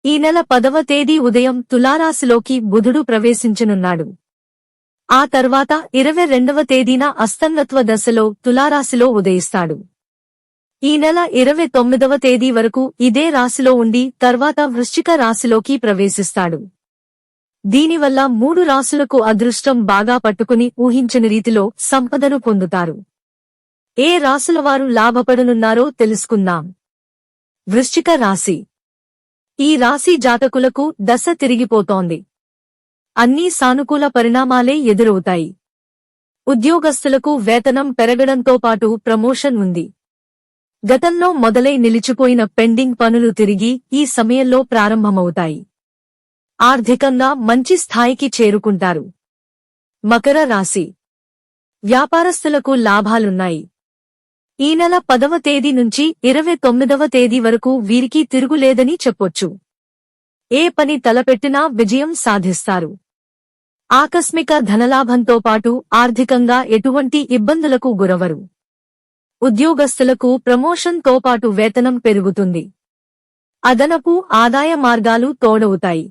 ఈ నెల 10వ తేదీ ఉదయం తులారాశిలోకి బుధుడు ప్రవేశించనున్నాడు. ఆ తర్వాత 22వ తేదీన అస్తంగత్వ దశలో తులారాశిలో ఉదయిస్తాడు. ఈ నెల 29వ తేదీ వరకు ఇదే రాశిలో ఉండి తర్వాత వృశ్చిక రాశిలోకి ప్రవేశిస్తాడు. దీనివల్ల 3 రాశులకు అదృష్టం బాగా పట్టుకుని ఊహించని రీతిలో సంపదను పొందుతారు. ఏ రాశులవారు లాభపడనున్నారో తెలుసుకుందాం. వృశ్చిక రాశి. ఈ రాశి జాతకులకు దశ తిరిగిపోతోంది. అన్నీ సానుకూల పరిణామాలే ఎదురవుతాయి. ఉద్యోగస్తులకు వేతనం పెరగడంతో పాటు ప్రమోషన్ ఉంది. గతంలో మొదలై నిలిచిపోయిన పెండింగ్ పనులు తిరిగి ఈ సమయంలో ప్రారంభమవుతాయి. ఆర్థికంగా మంచి స్థాయికి చేరుకుంటారు. మకర రాశి. వ్యాపారస్తులకు లాభాలున్నాయి. ఈ నెల 10వ తేదీ నుంచి 29వ తేదీ వరకు వీరికి తిరుగులేదని చెప్పొచ్చు. ఏ పని తలపెట్టినా విజయం సాధిస్తారు. ఆకస్మిక ధనలాభంతో పాటు ఆర్థికంగా ఎటువంటి ఇబ్బందులకు గురవరు. ఉద్యోగస్తులకు ప్రమోషన్తో పాటు వేతనం పెరుగుతుంది. అదనపు ఆదాయ మార్గాలు తోడవుతాయి.